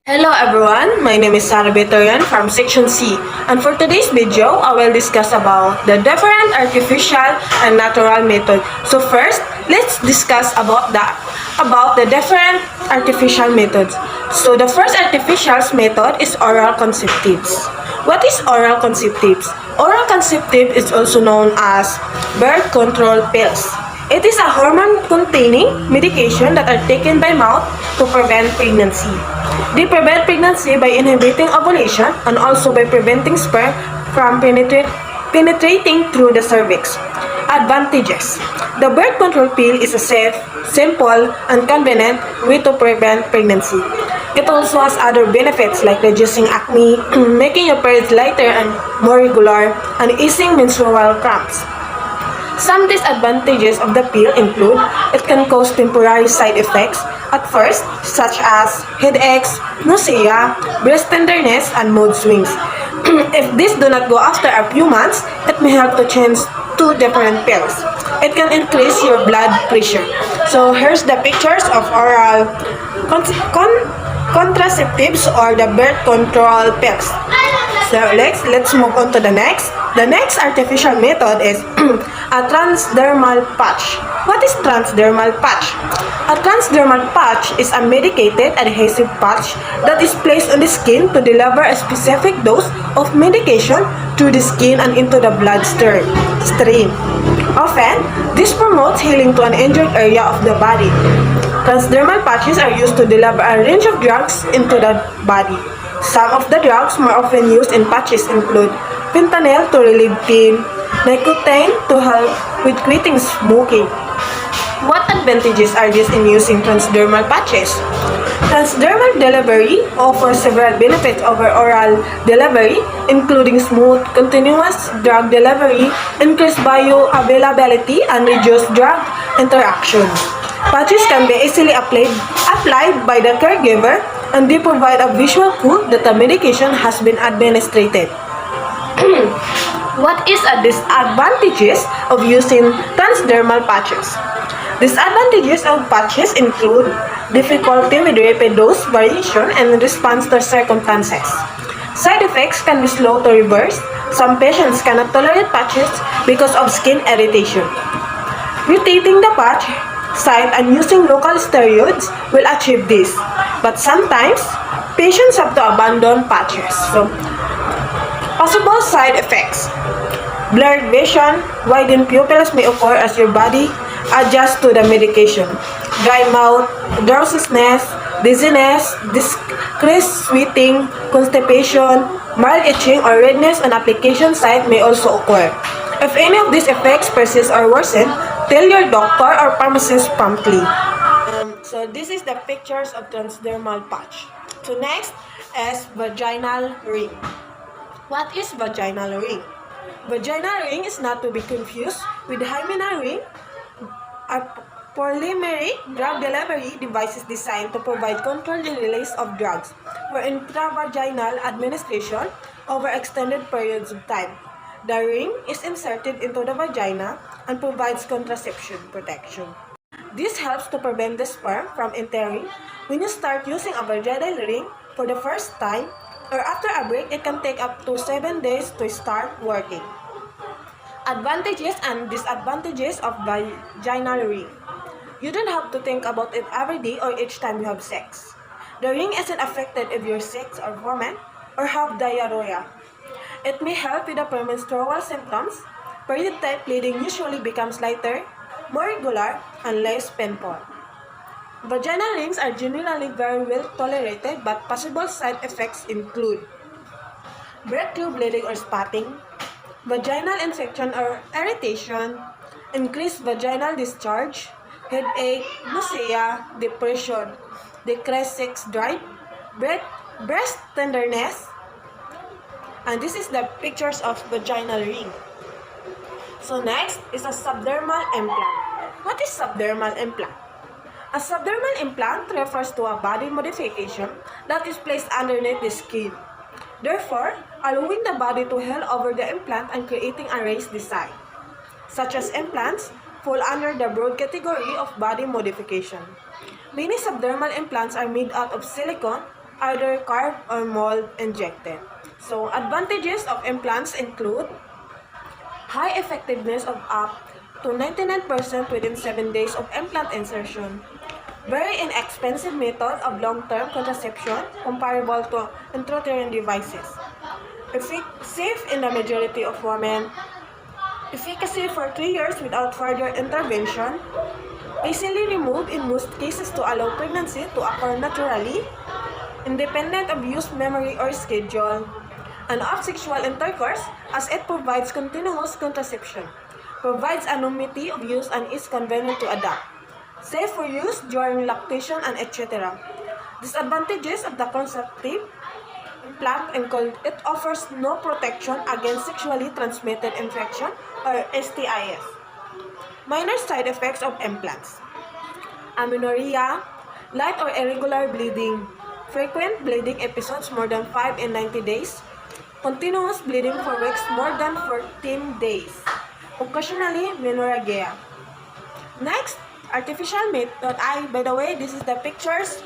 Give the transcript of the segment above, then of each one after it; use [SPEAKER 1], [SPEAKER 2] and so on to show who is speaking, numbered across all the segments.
[SPEAKER 1] Hello everyone, my name is Torreon from Section C, and for today's video, I will discuss about the different artificial and natural method. So first, let's discuss about the different artificial methods. So the first artificial method is oral contraceptives. What is oral contraceptives? Oral contraceptive is also known as birth control pills. It is a hormone-containing medication that are taken by mouth to prevent pregnancy. They prevent pregnancy by inhibiting ovulation and also by preventing sperm from penetrating through the cervix. Advantages. The birth control pill is a safe, simple, and convenient way to prevent pregnancy. It also has other benefits like reducing acne, making your periods lighter and more regular, and easing menstrual cramps. Some disadvantages of the pill include it can cause temporary side effects at first, such as headaches, nausea, breast tenderness, and mood swings. If these do not go after a few months, it may help to change to different pills. It can increase your blood pressure. So here's the pictures of oral contraceptives or the birth control pills. So let's move on to the next. The next artificial method is a transdermal patch. What is transdermal patch? A transdermal patch is a medicated adhesive patch that is placed on the skin to deliver a specific dose of medication through the skin and into the bloodstream. Often, this promotes healing to an injured area of the body. Transdermal patches are used to deliver a range of drugs into the body. Some of the drugs more often used in patches include fentanyl to relieve pain, nicotine to help with quitting smoking. What advantages are there in using transdermal patches? Transdermal delivery offers several benefits over oral delivery, including smooth, continuous drug delivery, increased bioavailability, and reduced drug interaction. Patches can be easily applied by the caregiver, and they provide a visual clue that the medication has been administered. What is the disadvantages of using transdermal patches? Disadvantages of patches include difficulty with rapid dose variation and response to circumstances. Side effects can be slow to reverse. Some patients cannot tolerate patches because of skin irritation. Rotating the patch site and using local steroids will achieve this, but sometimes patients have to abandon patches. So, possible side effects: blurred vision, widened pupils may occur as your body adjusts to the medication. Dry mouth, drowsiness, dizziness, decreased sweating, constipation, mild itching or redness on application site may also occur. If any of these effects persist or worsen, tell your doctor or pharmacist promptly. So this is the pictures of transdermal patch. So next is vaginal ring. What is vaginal ring? Vaginal ring is not to be confused with hymenal ring, a polymeric drug delivery device designed to provide controlled release of drugs for intravaginal administration over extended periods of time. The ring is inserted into the vagina and provides contraception protection. This helps to prevent the sperm from entering. When you start using a vaginal ring for the first time or after a break, it can take up to 7 days to start working. Advantages and disadvantages of vaginal ring. You don't have to think about it every day or each time you have sex. The ring isn't affected if you're sick or vomit or have diarrhea. It may help with the premenstrual symptoms. Period type bleeding usually becomes lighter, more regular, and less painful. Vaginal rings are generally very well tolerated, but possible side effects include breakthrough bleeding or spotting, vaginal infection or irritation, increased vaginal discharge, headache, nausea, depression, decreased sex drive, breast tenderness, and this is the pictures of vaginal ring. So next is a subdermal implant. What is subdermal implant? A subdermal implant refers to a body modification that is placed underneath the skin, therefore allowing the body to heal over the implant and creating a raised design. Such as implants fall under the broad category of body modification. Many subdermal implants are made out of silicone, either carb or mold injected. So, advantages of implants include high effectiveness of up to 99% within 7 days of implant insertion. Very inexpensive method of long-term contraception comparable to intrauterine devices. Safe in the majority of women. Efficacy for 3 years without further intervention. Easily removed in most cases to allow pregnancy to occur naturally. Independent of use memory or schedule. And of sexual intercourse as it provides continuous contraception. Provides anonymity of use and is convenient to adopt. Safe for use during lactation and etc. Disadvantages of the contraceptive implant include it offers no protection against sexually transmitted infection or STIs. Minor side effects of implants: amenorrhea, light or irregular bleeding, frequent bleeding episodes more than 5 in 90 days, continuous bleeding for weeks more than 14 days, occasionally menorrhagia. Next, artificial method. By the way, this is the pictures.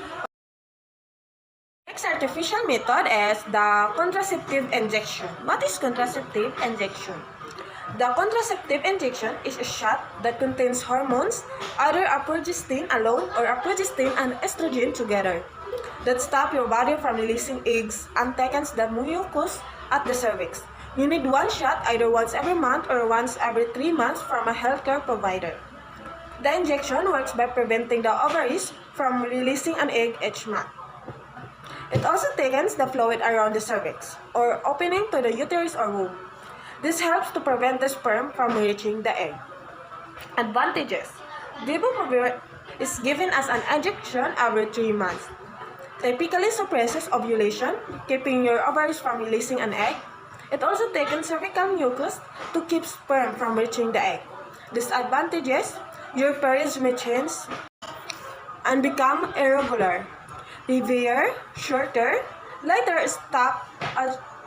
[SPEAKER 1] Next artificial method is the contraceptive injection. What is contraceptive injection? The contraceptive injection is a shot that contains hormones, either a progestin alone or a progestin and estrogen together, that stop your body from releasing eggs and thickens the mucus at the cervix. You need one shot either once every month or once every 3 months from a healthcare provider. The injection works by preventing the ovaries from releasing an egg each month. It also thickens the fluid around the cervix, or opening to the uterus or womb. This helps to prevent the sperm from reaching the egg. Advantages: Depo-Provera is given as an injection every 3 months. Typically suppresses ovulation, keeping your ovaries from releasing an egg. It also thickens cervical mucus to keep sperm from reaching the egg. Disadvantages: your periods may change and become irregular, heavier, shorter, lighter, stop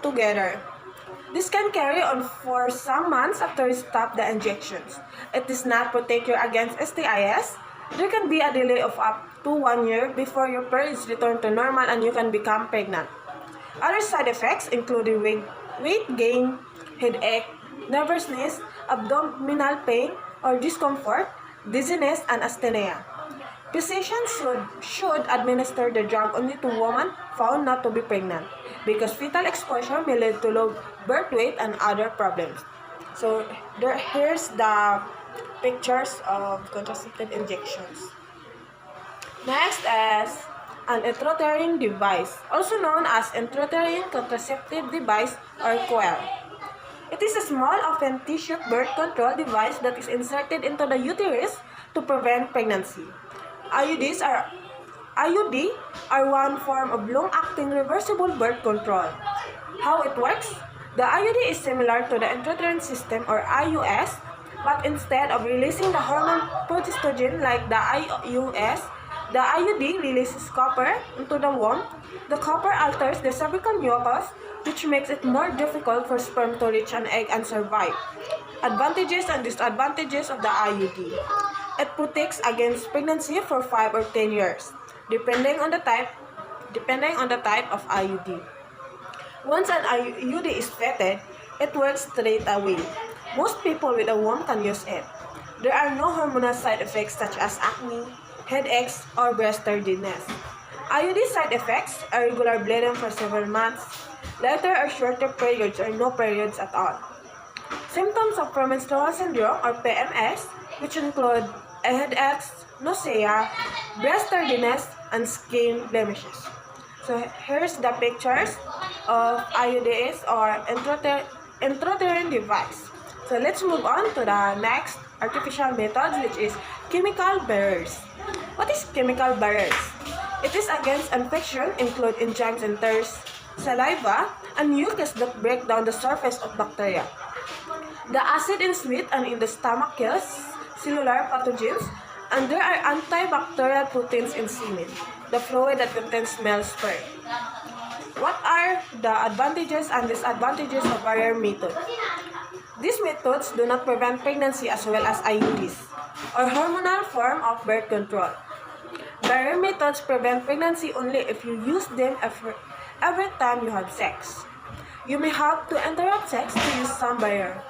[SPEAKER 1] together. This can carry on for some months after you stop the injections. It does not protect you against STIs. There can be a delay of up to 1 year before your periods return to normal and you can become pregnant. Other side effects include weight gain, headache, nervousness, abdominal pain or discomfort, dizziness, and asthenia. Physicians should administer the drug only to women found not to be pregnant because fetal exposure may lead to low birth weight and other problems. So here's the pictures of contraceptive injections. Next is an intrauterine device, also known as intrauterine contraceptive device or coil. It is a small, often tissue birth control device that is inserted into the uterus to prevent pregnancy. IUD are one form of long-acting reversible birth control. How it works? The IUD is similar to the intrauterine system or IUS, but instead of releasing the hormone progestogen like the IUS, the IUD releases copper into the womb. The copper alters the cervical mucus, which makes it more difficult for sperm to reach an egg and survive. Advantages and disadvantages of the IUD. It protects against pregnancy for 5 or 10 years, depending on the type of IUD. Once an IUD is fitted, it works straight away. Most people with a womb can use it. There are no hormonal side effects such as acne, headaches, or breast tenderness. IUD side effects are irregular bleeding for several months, lighter or shorter periods or no periods at all. Symptoms of premenstrual syndrome or PMS, which include headaches, nausea, breast tenderness, and skin blemishes. So here's the pictures of IUDs or intrauterine device. So let's move on to the next artificial method, which is chemical barriers. What is chemical barriers? It is against infection, include enzymes in tears, saliva, and mucus that break down the surface of bacteria. The acid in sweat and in the stomach kills cellular pathogens, and there are antibacterial proteins in semen, the fluid that contains male sperm. What are the advantages and disadvantages of barrier method? These methods do not prevent pregnancy as well as IUDs, or hormonal form of birth control. Barrier methods prevent pregnancy only if you use them every time you have sex. You may have to interrupt sex to use some barrier.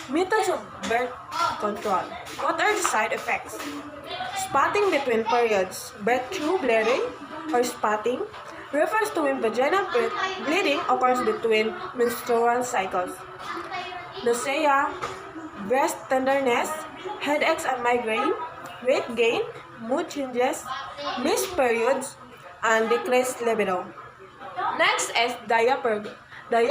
[SPEAKER 1] Methods of birth control. What are the side effects? Spotting between periods. Breakthrough bleeding or spotting refers to when vaginal bleeding occurs between menstrual cycles. Nausea, breast tenderness, headaches and migraine, weight gain, mood changes, missed periods, and decreased libido. Next is diaphragm. The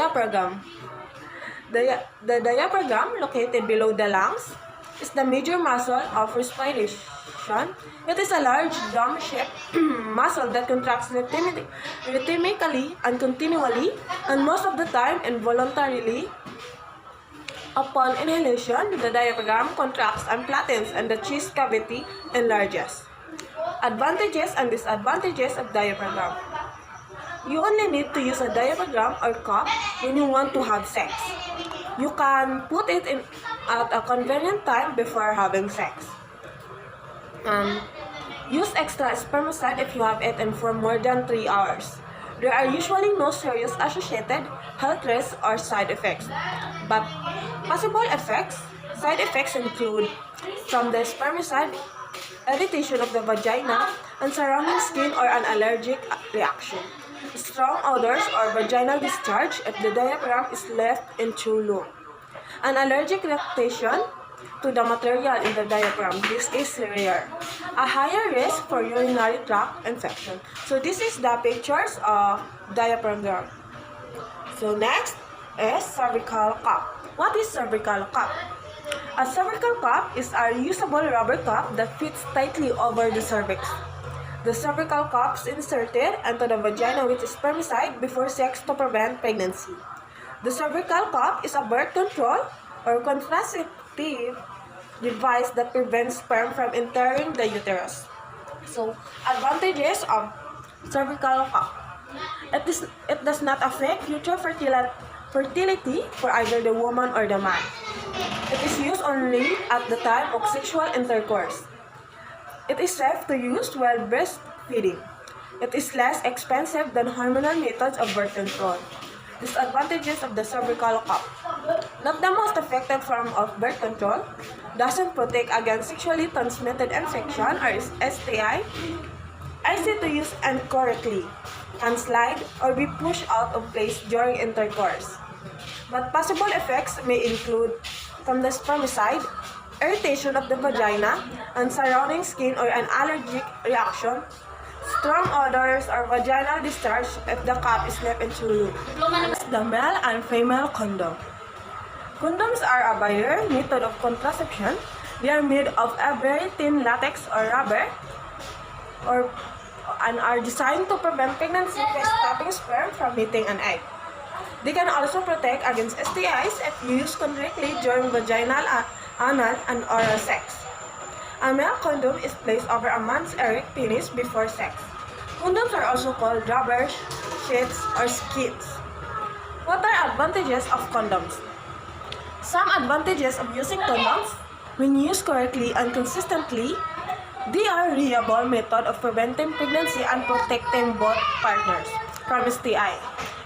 [SPEAKER 1] diaphragm, located below the lungs, is the major muscle of respiration. It is a large dome-shaped muscle that contracts rhythmically and continually, and most of the time involuntarily. Upon inhalation, the diaphragm contracts and flattens and the chest cavity enlarges. Advantages and disadvantages of diaphragm. You only need to use a diaphragm or cup when you want to have sex. You can put it in at a convenient time before having sex. Use extra spermicide if you have eaten for more than 3 hours. There are usually no serious associated health risks or side effects, but possible side effects include from the spermicide, irritation of the vagina and surrounding skin or an allergic reaction, strong odors or vaginal discharge if the diaphragm is left in too long, an allergic reaction to the material in the diaphragm. This is rare. A higher risk for urinary tract infection. So this is the pictures of diaphragm. So next is cervical cup. What is cervical cup? A cervical cup is a reusable rubber cup that fits tightly over the cervix. The cervical cup is inserted into the vagina with spermicide before sex to prevent pregnancy. The cervical cup is a birth control or contraceptive device that prevents sperm from entering the uterus. So, advantages of cervical cup. It does not affect future fertility for either the woman or the man. It is used only at the time of sexual intercourse. It is safe to use while breastfeeding. It is less expensive than hormonal methods of birth control. Disadvantages of the cervical cup. Not the most effective form of birth control, doesn't protect against sexually transmitted infection or STI, easy to use incorrectly, can slide or be pushed out of place during intercourse. But possible effects may include from the spermicide, irritation of the vagina and surrounding skin or an allergic reaction, strong odors or vaginal discharge if the cup is left in too long. The male and female condom. Condoms are a barrier method of contraception. They are made of a very thin latex or rubber and are designed to prevent pregnancy by stopping sperm from meeting an egg. They can also protect against STIs if used correctly during vaginal, anal, and oral sex. A male condom is placed over a man's erect penis before sex. Condoms are also called rubber sheets or skits. What are advantages of condoms? Some advantages of using condoms: when used correctly and consistently, they are a reliable method of preventing pregnancy and protecting both partners from STI,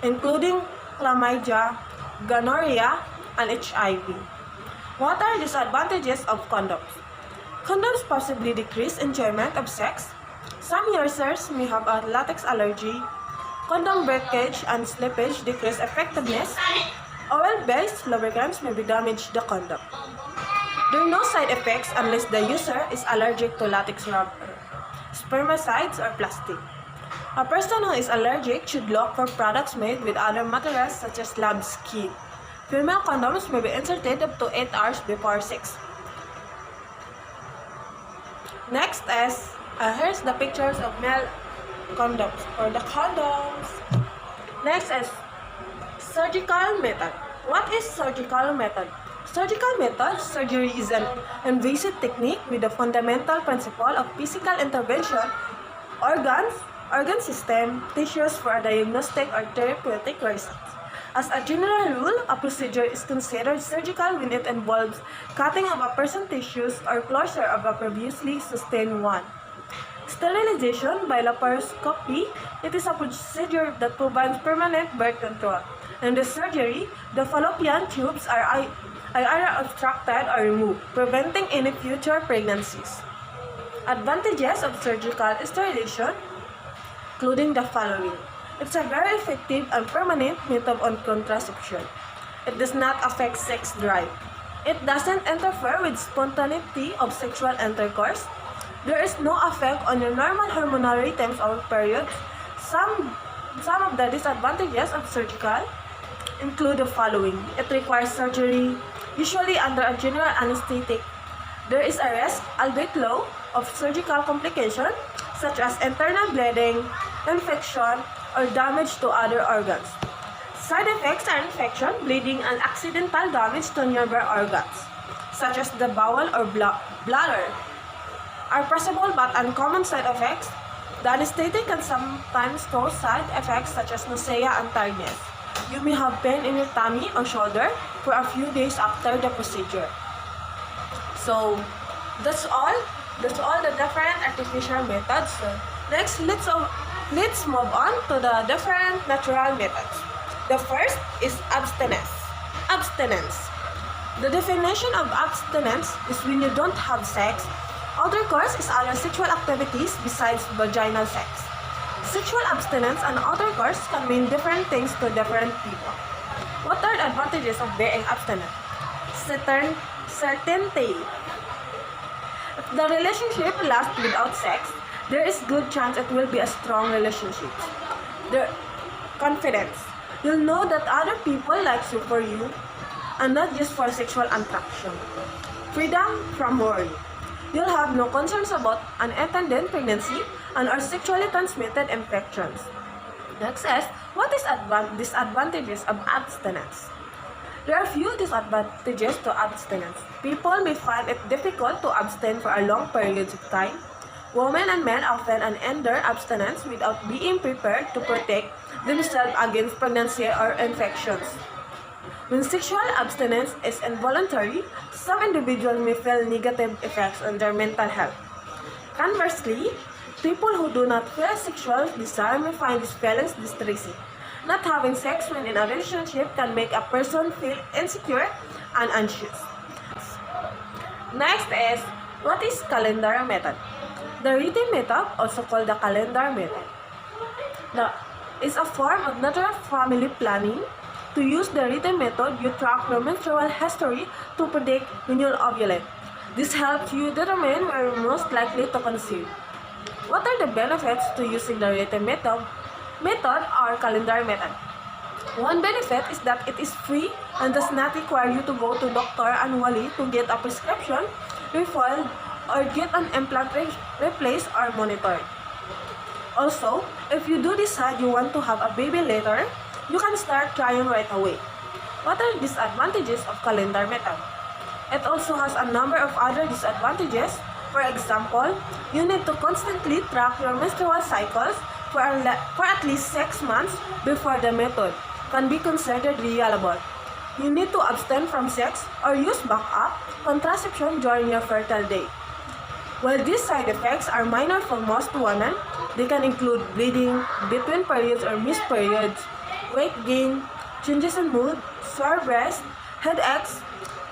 [SPEAKER 1] including chlamydia, gonorrhea, and HIV. What are disadvantages of condoms? Condoms possibly decrease enjoyment of sex. Some users may have a latex allergy. Condom breakage and slippage decrease effectiveness. Oil-based lubricants may be damage the condom. There are no side effects unless the user is allergic to latex rubber, spermicides, or plastic. A person who is allergic should look for products made with other materials such as lambskin. Female condoms may be inserted up to 8 hours before sex. Next is, here's the pictures of male condoms or the condoms. Next is surgical method. What is surgical method? Surgical method, surgery is an invasive technique with the fundamental principle of physical intervention, organ system, tissues for a diagnostic or therapeutic reasons. As a general rule, a procedure is considered surgical when it involves cutting of a person's tissues or closure of a previously sustained one. Sterilization by laparoscopy, it is a procedure that provides permanent birth control. In this surgery, the fallopian tubes are either obstructed or removed, preventing any future pregnancies. Advantages of surgical sterilization, including the following. It's a very effective and permanent method of contraception. It does not affect sex drive. It doesn't interfere with spontaneity of sexual intercourse. There is no effect on your normal hormonal rhythms or periods. Some of the disadvantages of surgical include the following. It requires surgery, usually under a general anesthetic. There is a risk, albeit low, of surgical complications such as internal bleeding, infection, or damage to other organs. Side effects are infection, bleeding, and accidental damage to nearby organs, such as the bowel or bladder. Are possible but uncommon side effects. The anesthetic can sometimes cause side effects such as nausea and tiredness. You may have pain in your tummy or shoulder for a few days after the procedure. So, that's all. That's all the different artificial methods. So, next, let's move on to the different natural methods. The first is abstinence. Abstinence. The definition of abstinence is when you don't have sex. Other course is other sexual activities besides vaginal sex. Sexual abstinence and other course can mean different things to different people. What are the advantages of being abstinent? Certainty. If the relationship lasts without sex, there is good chance it will be a strong relationship. The confidence. You'll know that other people like you for you and not just for sexual attraction. Freedom from worry. You'll have no concerns about unintended pregnancy and or sexually transmitted infections. Next is, what is disadvantages of abstinence? There are few disadvantages to abstinence. People may find it difficult to abstain for a long periods of time. Women and men often end their abstinence without being prepared to protect themselves against pregnancy or infections. When sexual abstinence is involuntary, some individuals may feel negative effects on their mental health. Conversely, people who do not feel sexual desire may find these feelings distressing. Not having sex when in a relationship can make a person feel insecure and anxious. Next is, what is calendar method? The written method, also called the calendar method, is a form of natural family planning. To use the written method, you track your menstrual history to predict when you'll ovulate. This helps you determine where you're most likely to conceive. What are the benefits to using the written method or calendar method? One benefit is that it is free and does not require you to go to doctor annually to get a prescription refilled or get an implant replaced or monitored. Also, if you do decide you want to have a baby later, you can start trying right away. What are the disadvantages of calendar method? It also has a number of other disadvantages. For example, you need to constantly track your menstrual cycles for at least 6 months before the method can be considered reliable. You need to abstain from sex or use backup contraception during your fertile day. While these side effects are minor for most women, they can include bleeding between periods or missed periods, weight gain, changes in mood, sore breast, headaches,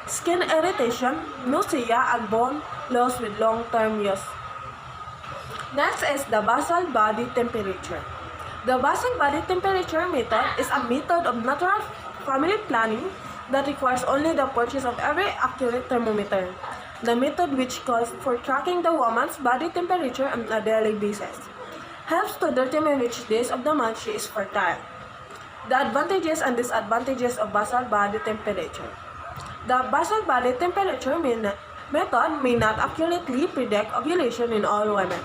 [SPEAKER 1] skin irritation, nausea, and bone loss with long-term use. Next is the basal body temperature. The basal body temperature method is a method of natural family planning that requires only the purchase of every accurate thermometer. The method, which calls for tracking the woman's body temperature on a daily basis, helps to determine which days of the month she is fertile. The advantages and disadvantages of basal body temperature. The basal body temperature method may not accurately predict ovulation in all women,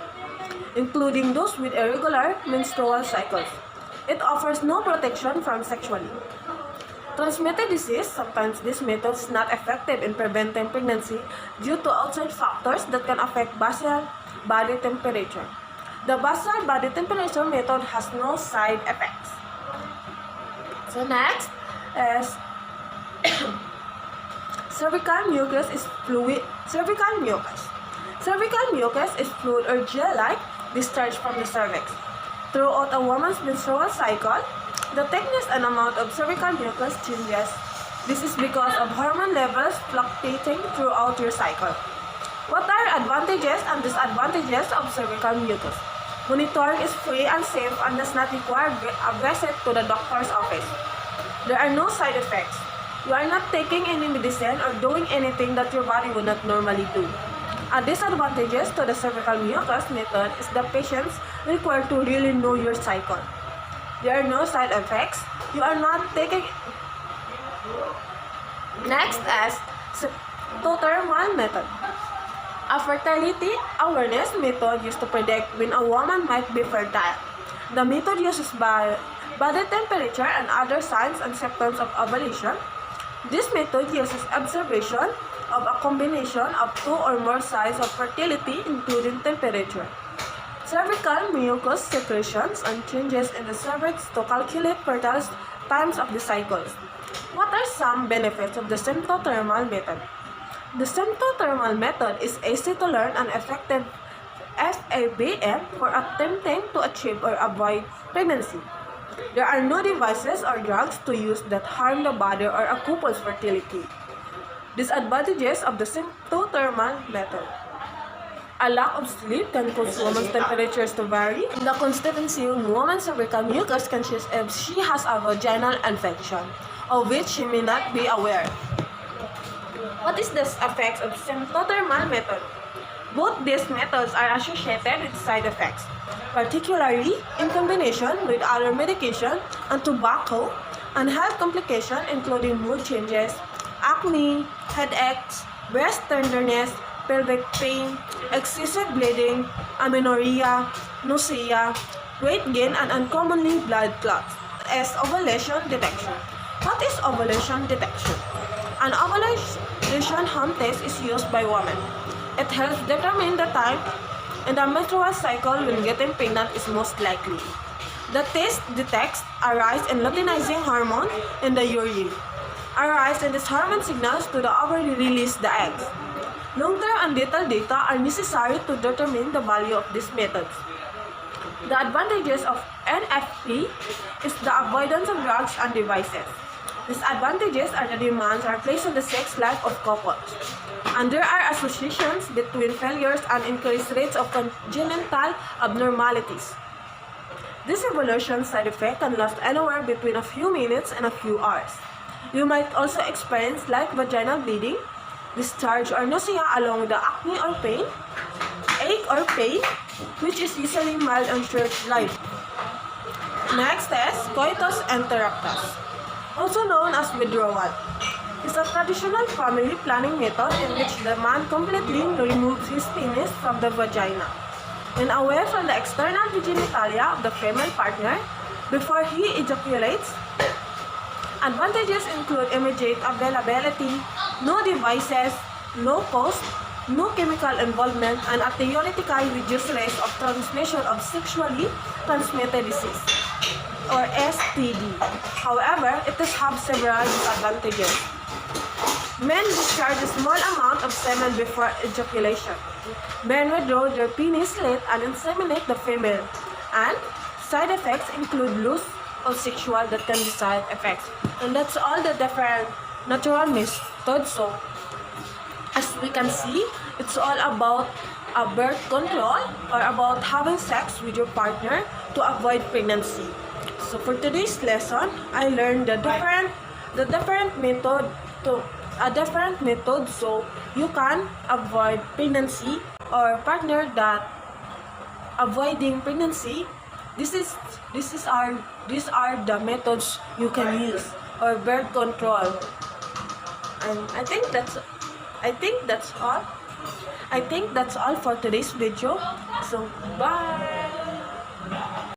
[SPEAKER 1] including those with irregular menstrual cycles. It offers no protection from sexually transmitted disease. Sometimes this method is not effective in preventing pregnancy due to outside factors that can affect basal body temperature. The basal body temperature method has no side effects. So next is cervical mucus is fluid. Cervical mucus is fluid or gel-like discharge from the cervix. Throughout a woman's menstrual cycle, the thickness and amount of cervical mucus changes. This is because of hormone levels fluctuating throughout your cycle. What are advantages and disadvantages of cervical mucus? Monitoring is free and safe and does not require a visit to the doctor's office. There are no side effects. You are not taking any medicine or doing anything that your body would not normally do. A disadvantages to the cervical mucus method is the patients require to really know your cycle. There are no side effects. You are not taking. Next is Torreon method. A fertility awareness method used to predict when a woman might be fertile. The method uses body temperature and other signs and symptoms of ovulation. This method uses observation of a combination of two or more signs of fertility, including temperature, cervical mucus secretions, and changes in the cervix to calculate fertile times of the cycles. What are some benefits of the symptothermal method? The symptothermal method is easy to learn and effective FABM for attempting to achieve or avoid pregnancy. There are no devices or drugs to use that harm the body or a couple's fertility. Disadvantages of the symptothermal method. A lack of sleep can cause women's temperatures to vary. The constituency of woman's cervical mucus can change if she has a vaginal infection, of which she may not be aware. What is the effects of symptothermal method? Both these methods are associated with side effects, particularly in combination with other medication and tobacco, and health complications including mood changes, acne, headaches, breast tenderness, pelvic pain, excessive bleeding, amenorrhea, nausea, weight gain, and uncommonly blood clots. As ovulation detection. What is ovulation detection? An ovulation home test is used by women. It helps determine the time in the menstrual cycle when getting pregnant is most likely. The test detects a rise in luteinizing hormone in the urine. A rise in this hormone signals to the ovary release the eggs. Long-term and detailed data are necessary to determine the value of these methods. The advantages of NFP is the avoidance of drugs and devices. Disadvantages are the demands are placed on the sex life of couples. And there are associations between failures and increased rates of congenital abnormalities. This evolution side effect can last anywhere between a few minutes and a few hours. You might also experience light vaginal bleeding, discharge or nausea along with the acne or pain, ache or pain, which is usually mild and short-lived. Next is coitus interruptus, also known as withdrawal. It's a traditional family planning method in which the man completely removes his penis from the vagina and away from the external genitalia of the female partner before he ejaculates. Advantages include immediate availability, no devices, low cost, no chemical involvement, and a theoretically reduced risk of transmission of sexually transmitted disease, or STD. However, it does have several disadvantages. Men discharge a small amount of semen before ejaculation. Men withdraw their penis late and inseminate the female. And side effects include loss of sexual that can be side effects. And that's all the different natural methods. So, as we can see, it's all about a birth control or about having sex with your partner to avoid pregnancy. So for today's lesson, I learned the different method so you can avoid pregnancy or partner that avoiding pregnancy. These are the methods you can use or birth control. And I think that's all for today's video. So bye.